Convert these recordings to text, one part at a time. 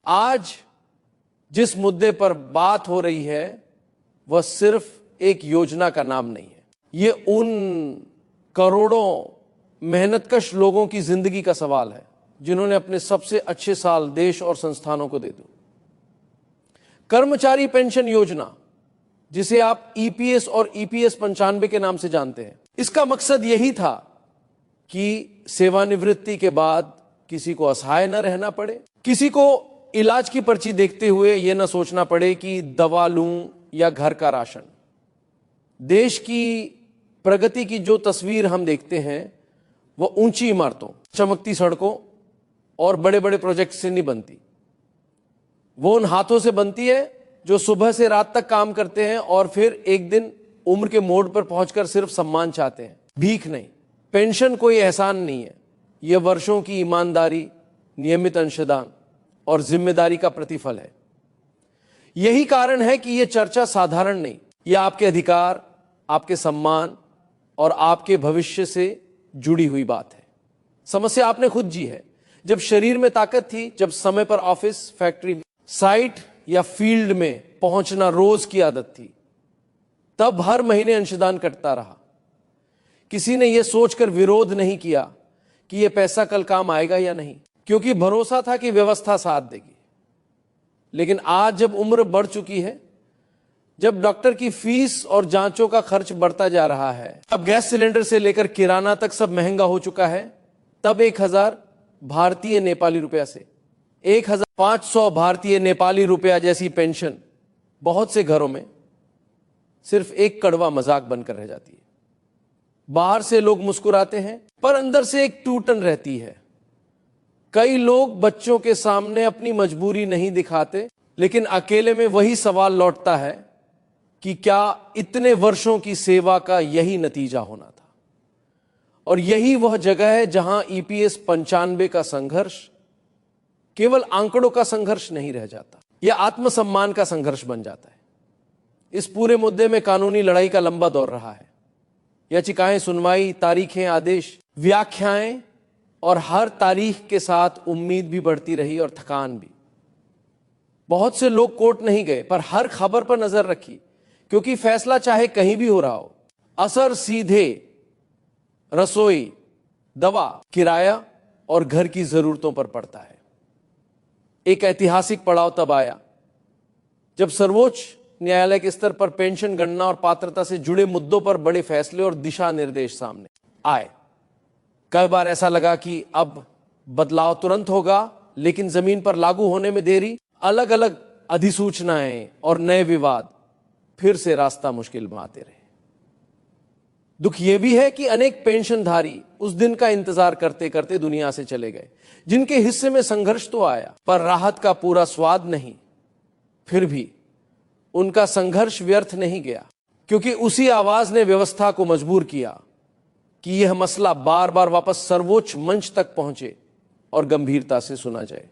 आज जिस मुद्दे पर बात हो रही है वह सिर्फ एक योजना का नाम नहीं है, ये उन करोड़ों मेहनतकश लोगों की जिंदगी का सवाल है जिन्होंने अपने सबसे अच्छे साल देश और संस्थानों को दे दिए। कर्मचारी पेंशन योजना, जिसे आप ईपीएस और ईपीएस 95 के नाम से जानते हैं, इसका मकसद यही था कि सेवानिवृत्ति के बाद किसी को असहाय न रहना पड़े, किसी को इलाज की पर्ची देखते हुए यह न सोचना पड़े कि दवा लूं या घर का राशन। देश की प्रगति की जो तस्वीर हम देखते हैं वह ऊंची इमारतों, चमकती सड़कों और बड़े बड़े प्रोजेक्ट से नहीं बनती, वो उन हाथों से बनती है जो सुबह से रात तक काम करते हैं और फिर एक दिन उम्र के मोड़ पर पहुंचकर सिर्फ सम्मान चाहते हैं, भीख नहीं। पेंशन कोई एहसान नहीं है, यह वर्षों की ईमानदारी, नियमित अंशदान और जिम्मेदारी का प्रतिफल है। यही कारण है कि यह चर्चा साधारण नहीं, यह आपके अधिकार, आपके सम्मान और आपके भविष्य से जुड़ी हुई बात है। समस्या आपने खुद जी है। जब शरीर में ताकत थी, जब समय पर ऑफिस, फैक्ट्री, साइट या फील्ड में पहुंचना रोज की आदत थी, तब हर महीने अंशदान कटता रहा। किसी ने यह सोचकर विरोध नहीं किया कि यह पैसा कल काम आएगा या नहीं, क्योंकि भरोसा था कि व्यवस्था साथ देगी। लेकिन आज जब उम्र बढ़ चुकी है, जब डॉक्टर की फीस और जांचों का खर्च बढ़ता जा रहा है, अब गैस सिलेंडर से लेकर किराना तक सब महंगा हो चुका है, तब 1000 भारतीय नेपाली रुपया से 1500 भारतीय नेपाली रुपया जैसी पेंशन बहुत से घरों में सिर्फ एक कड़वा मजाक बनकर रह जाती है। बाहर से लोग मुस्कुराते हैं पर अंदर से एक टूटन रहती है। कई लोग बच्चों के सामने अपनी मजबूरी नहीं दिखाते, लेकिन अकेले में वही सवाल लौटता है कि क्या इतने वर्षों की सेवा का यही नतीजा होना था? और यही वह जगह है जहां ईपीएस 95 का संघर्ष केवल आंकड़ों का संघर्ष नहीं रह जाता, यह आत्मसम्मान का संघर्ष बन जाता है। इस पूरे मुद्दे में कानूनी लड़ाई का लंबा दौर रहा है। याचिकाएं, सुनवाई, तारीखें, आदेश, व्याख्याएं और हर तारीख के साथ उम्मीद भी बढ़ती रही और थकान भी। बहुत से लोग कोर्ट नहीं गए पर हर खबर पर नजर रखी, क्योंकि फैसला चाहे कहीं भी हो रहा हो, असर सीधे रसोई, दवा, किराया और घर की जरूरतों पर पड़ता है। एक ऐतिहासिक पड़ाव तब आया जब सर्वोच्च न्यायालय के स्तर पर पेंशन गणना और पात्रता से जुड़े मुद्दों पर बड़े फैसले और दिशा निर्देश सामने आए। कई बार ऐसा लगा कि अब बदलाव तुरंत होगा, लेकिन जमीन पर लागू होने में देरी, अलग अलग अधिसूचनाएं और नए विवाद फिर से रास्ता मुश्किल बनाते रहे। दुख यह भी है कि अनेक पेंशनधारी उस दिन का इंतजार करते करते दुनिया से चले गए, जिनके हिस्से में संघर्ष तो आया पर राहत का पूरा स्वाद नहीं। फिर भी उनका संघर्ष व्यर्थ नहीं गया, क्योंकि उसी आवाज ने व्यवस्था को मजबूर किया कि यह मसला बार बार वापस सर्वोच्च मंच तक पहुंचे और गंभीरता से सुना जाए।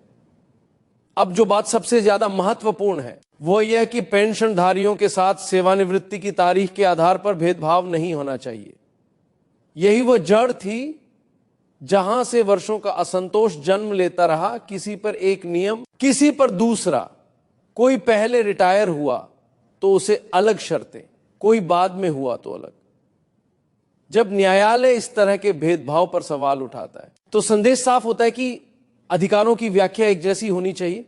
अब जो बात सबसे ज्यादा महत्वपूर्ण है वो यह कि पेंशनधारियों के साथ सेवानिवृत्ति की तारीख के आधार पर भेदभाव नहीं होना चाहिए। यही वह जड़ थी जहां से वर्षों का असंतोष जन्म लेता रहा। किसी पर एक नियम, किसी पर दूसरा। कोई पहले रिटायर हुआ तो उसे अलग शर्तें, कोई बाद में हुआ तो अलग। जब न्यायालय इस तरह के भेदभाव पर सवाल उठाता है तो संदेश साफ होता है कि अधिकारों की व्याख्या एक जैसी होनी चाहिए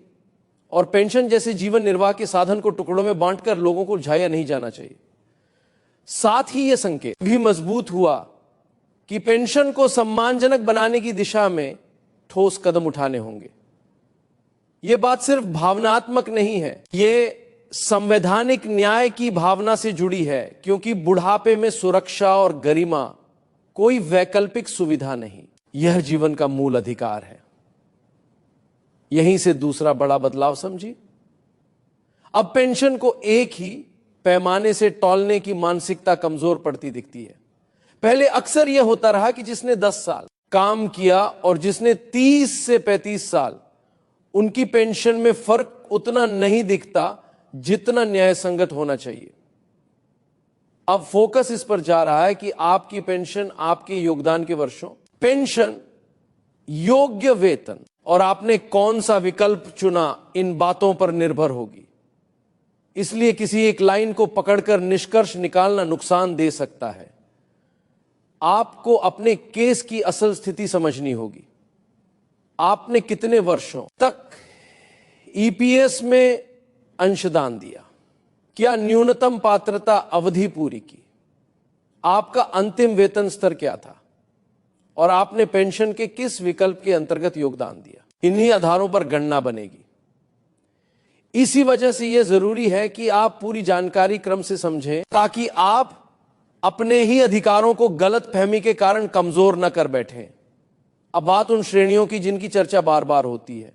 और पेंशन जैसे जीवन निर्वाह के साधन को टुकड़ों में बांटकर लोगों को उलझाया नहीं जाना चाहिए। साथ ही यह संकेत भी मजबूत हुआ कि पेंशन को सम्मानजनक बनाने की दिशा में ठोस कदम उठाने होंगे। यह बात सिर्फ भावनात्मक नहीं है, यह संवैधानिक न्याय की भावना से जुड़ी है, क्योंकि बुढ़ापे में सुरक्षा और गरिमा कोई वैकल्पिक सुविधा नहीं, यह जीवन का मूल अधिकार है। यहीं से दूसरा बड़ा बदलाव समझिए। अब पेंशन को एक ही पैमाने से तौलने की मानसिकता कमजोर पड़ती दिखती है। पहले अक्सर यह होता रहा कि जिसने 10 साल काम किया और जिसने 30 से 35 साल, उनकी पेंशन में फर्क उतना नहीं दिखता जितना न्यायसंगत होना चाहिए। अब फोकस इस पर जा रहा है कि आपकी पेंशन आपके योगदान के वर्षों, पेंशन योग्य वेतन और आपने कौन सा विकल्प चुना इन बातों पर निर्भर होगी। इसलिए किसी एक लाइन को पकड़कर निष्कर्ष निकालना नुकसान दे सकता है। आपको अपने केस की असल स्थिति समझनी होगी। आपने कितने वर्षों तक ईपीएस में अंशदान दिया? क्या न्यूनतम पात्रता अवधि पूरी की? आपका अंतिम वेतन स्तर क्या था? और आपने पेंशन के किस विकल्प के अंतर्गत योगदान दिया? इन्हीं आधारों पर गणना बनेगी। इसी वजह से यह जरूरी है कि आप पूरी जानकारी क्रम से समझें, ताकि आप अपने ही अधिकारों को गलतफहमी के कारण कमजोर न कर बैठें। अब बात उन श्रेणियों की जिनकी चर्चा बार बार होती है।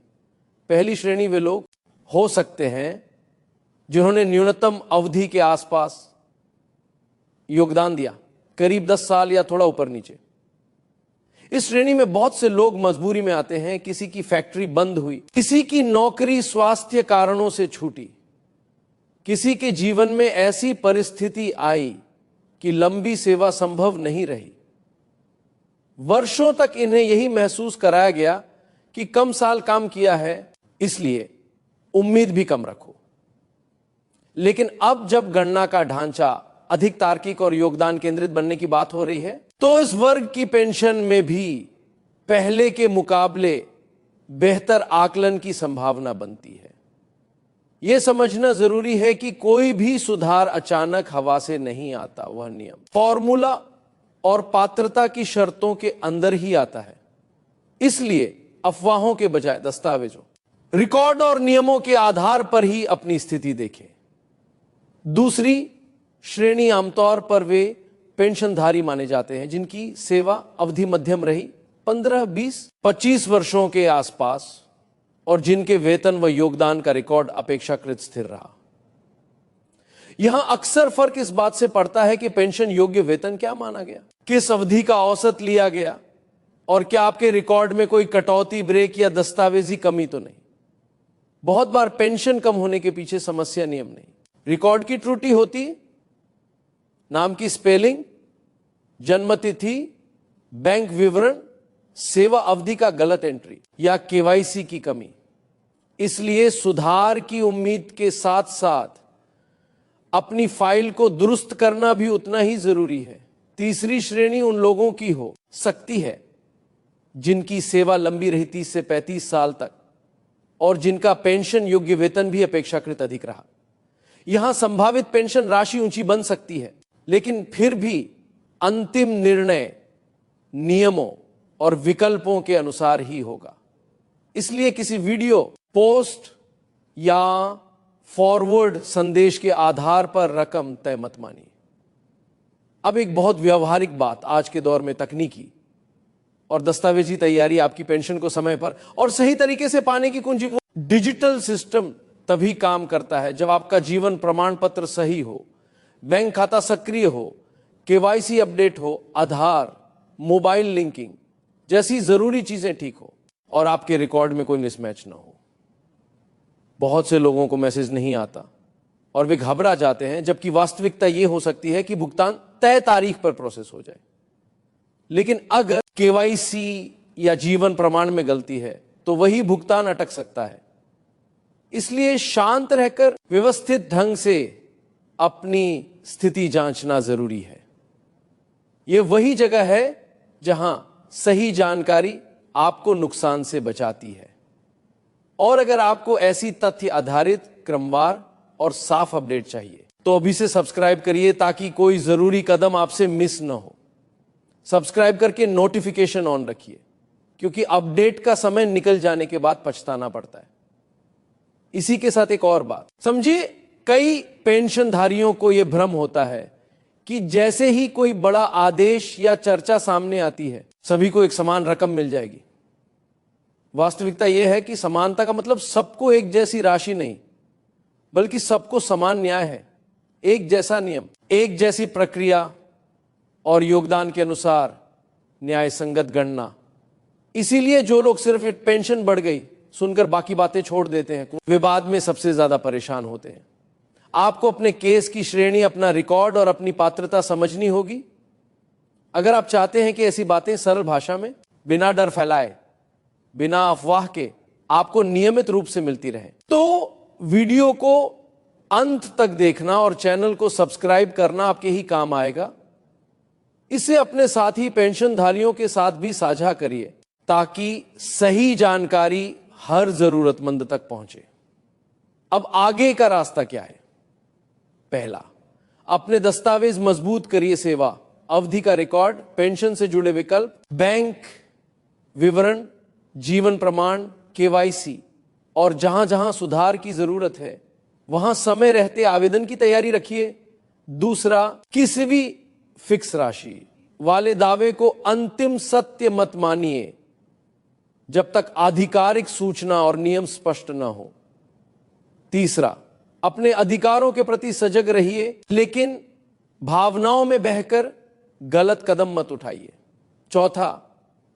पहली श्रेणी वे लोग हो सकते हैं जिन्होंने न्यूनतम अवधि के आसपास योगदान दिया, करीब 10 साल या थोड़ा ऊपर नीचे। इस श्रेणी में बहुत से लोग मजबूरी में आते हैं। किसी की फैक्ट्री बंद हुई, किसी की नौकरी स्वास्थ्य कारणों से छूटी, किसी के जीवन में ऐसी परिस्थिति आई कि लंबी सेवा संभव नहीं रही। वर्षों तक इन्हें यही महसूस कराया गया कि कम साल काम किया है, इसलिए उम्मीद भी कम रखो। लेकिन अब जब गणना का ढांचा अधिक तार्किक और योगदान केंद्रित बनने की बात हो रही है, तो इस वर्ग की पेंशन में भी पहले के मुकाबले बेहतर आकलन की संभावना बनती है। यह समझना जरूरी है कि कोई भी सुधार अचानक हवा से नहीं आता। वह नियम, फॉर्मूला और पात्रता की शर्तों के अंदर ही आता है। इसलिए अफवाहों के बजाय दस्तावेजों, रिकॉर्ड और नियमों के आधार पर ही अपनी स्थिति देखें। दूसरी श्रेणी आमतौर पर वे पेंशनधारी माने जाते हैं जिनकी सेवा अवधि मध्यम रही, 15, 20, 25 वर्षों के आसपास, और जिनके वेतन व योगदान का रिकॉर्ड अपेक्षाकृत स्थिर रहा। यहां अक्सर फर्क इस बात से पड़ता है कि पेंशन योग्य वेतन क्या माना गया, किस अवधि का औसत लिया गया, और क्या आपके रिकॉर्ड में कोई कटौती, ब्रेक या दस्तावेजी कमी तो नहीं। बहुत बार पेंशन कम होने के पीछे समस्या नियम नहीं, रिकॉर्ड की त्रुटि होती, नाम की स्पेलिंग, जन्मतिथि, बैंक विवरण, सेवा अवधि का गलत एंट्री या केवाईसी की कमी। इसलिए सुधार की उम्मीद के साथ साथ अपनी फाइल को दुरुस्त करना भी उतना ही जरूरी है। तीसरी श्रेणी उन लोगों की हो सकती है जिनकी सेवा लंबी रही, 30 से 35 साल तक, और जिनका पेंशन योग्य वेतन भी अपेक्षाकृत अधिक रहा। यहां संभावित पेंशन राशि ऊंची बन सकती है, लेकिन फिर भी अंतिम निर्णय नियमों और विकल्पों के अनुसार ही होगा। इसलिए किसी वीडियो, पोस्ट या फॉरवर्ड संदेश के आधार पर रकम तय मत मानिए। अब एक बहुत व्यवहारिक बात, आज के दौर में तकनीकी और दस्तावेजी तैयारी आपकी पेंशन को समय पर और सही तरीके से पाने की कुंजी। डिजिटल सिस्टम तभी काम करता है जब आपका जीवन प्रमाण पत्र सही हो, बैंक खाता सक्रिय हो, केवाईसी अपडेट हो, आधार, मोबाइल लिंकिंग जैसी जरूरी चीजें ठीक हो, और आपके रिकॉर्ड में कोई मिसमैच ना हो। बहुत से लोगों को मैसेज नहीं आता और वे घबरा जाते हैं, जबकि वास्तविकता यह हो सकती है कि भुगतान तय तारीख पर प्रोसेस हो जाए। लेकिन अगर केवाईसी या जीवन प्रमाण में गलती है तो वही भुगतान अटक सकता है। इसलिए शांत रहकर व्यवस्थित ढंग से अपनी स्थिति जांचना जरूरी है। यह वही जगह है जहां सही जानकारी आपको नुकसान से बचाती है। और अगर आपको ऐसी तथ्य आधारित, क्रमवार और साफ अपडेट चाहिए तो अभी से सब्सक्राइब करिए, ताकि कोई जरूरी कदम आपसे मिस ना हो। सब्सक्राइब करके नोटिफिकेशन ऑन रखिए, क्योंकि अपडेट का समय निकल जाने के बाद पछताना पड़ता है। इसी के साथ एक और बात समझिए, कई पेंशनधारियों को यह भ्रम होता है कि जैसे ही कोई बड़ा आदेश या चर्चा सामने आती है सभी को एक समान रकम मिल जाएगी। वास्तविकता यह है कि समानता का मतलब सबको एक जैसी राशि नहीं, बल्कि सबको समान न्याय है, एक जैसा नियम, एक जैसी प्रक्रिया और योगदान के अनुसार न्याय संगत गणना। इसीलिए जो लोग सिर्फ एक पेंशन बढ़ गई सुनकर बाकी बातें छोड़ देते हैं, वे बाद में सबसे ज्यादा परेशान होते हैं। आपको अपने केस की श्रेणी, अपना रिकॉर्ड और अपनी पात्रता समझनी होगी। अगर आप चाहते हैं कि ऐसी बातें सरल भाषा में बिना डर फैलाए बिना अफवाह के आपको नियमित रूप से मिलती रहे। तो वीडियो को अंत तक देखना और चैनल को सब्सक्राइब करना आपके ही काम आएगा। इसे अपने साथी पेंशनधारियों के साथ भी साझा करिए ताकि सही जानकारी हर जरूरतमंद तक पहुंचे। अब आगे का रास्ता क्या है? पहला, अपने दस्तावेज मजबूत करिए। सेवा अवधि का रिकॉर्ड, पेंशन से जुड़े विकल्प, बैंक विवरण, जीवन प्रमाण, केवाईसी और जहां जहां सुधार की जरूरत है वहां समय रहते आवेदन की तैयारी रखिए। दूसरा, किसी भी फिक्स राशि वाले दावे को अंतिम सत्य मत मानिए जब तक आधिकारिक सूचना और नियम स्पष्ट न हो। तीसरा, अपने अधिकारों के प्रति सजग रहिए लेकिन भावनाओं में बहकर गलत कदम मत उठाइए। चौथा,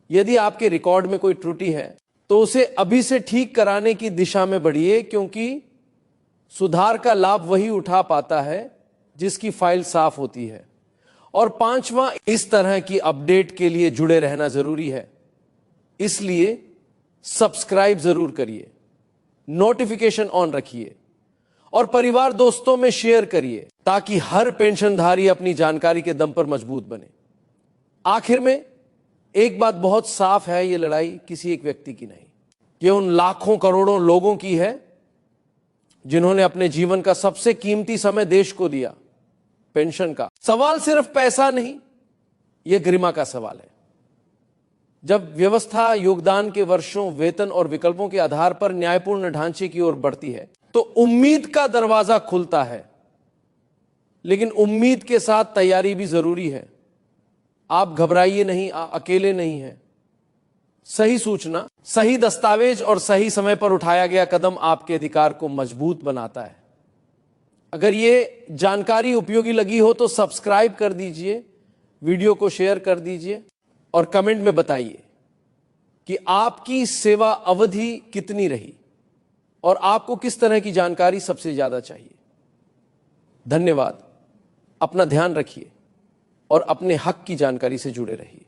यदि आपके रिकॉर्ड में कोई त्रुटि है तो उसे अभी से ठीक कराने की दिशा में बढ़िए, क्योंकि सुधार का लाभ वही उठा पाता है जिसकी फाइल साफ होती है। और पांचवा, इस तरह की अपडेट के लिए जुड़े रहना जरूरी है, इसलिए सब्सक्राइब जरूर करिए, नोटिफिकेशन ऑन रखिए और परिवार दोस्तों में शेयर करिए ताकि हर पेंशनधारी अपनी जानकारी के दम पर मजबूत बने। आखिर में एक बात बहुत साफ है, यह लड़ाई किसी एक व्यक्ति की नहीं, ये उन लाखों करोड़ों लोगों की है जिन्होंने अपने जीवन का सबसे कीमती समय देश को दिया। पेंशन का सवाल सिर्फ पैसा नहीं, यह गरिमा का सवाल है। जब व्यवस्था योगदान के वर्षों, वेतन और विकल्पों के आधार पर न्यायपूर्ण ढांचे की ओर बढ़ती है तो उम्मीद का दरवाजा खुलता है, लेकिन उम्मीद के साथ तैयारी भी जरूरी है। आप घबराइए नहीं, अकेले नहीं हैं। सही सूचना, सही दस्तावेज और सही समय पर उठाया गया कदम आपके अधिकार को मजबूत बनाता है। अगर ये जानकारी उपयोगी लगी हो तो सब्सक्राइब कर दीजिए, वीडियो को शेयर कर दीजिए और कमेंट में बताइए कि आपकी सेवा अवधि कितनी रही और आपको किस तरह की जानकारी सबसे ज्यादा चाहिए। धन्यवाद। अपना ध्यान रखिए और अपने हक की जानकारी से जुड़े रहिए।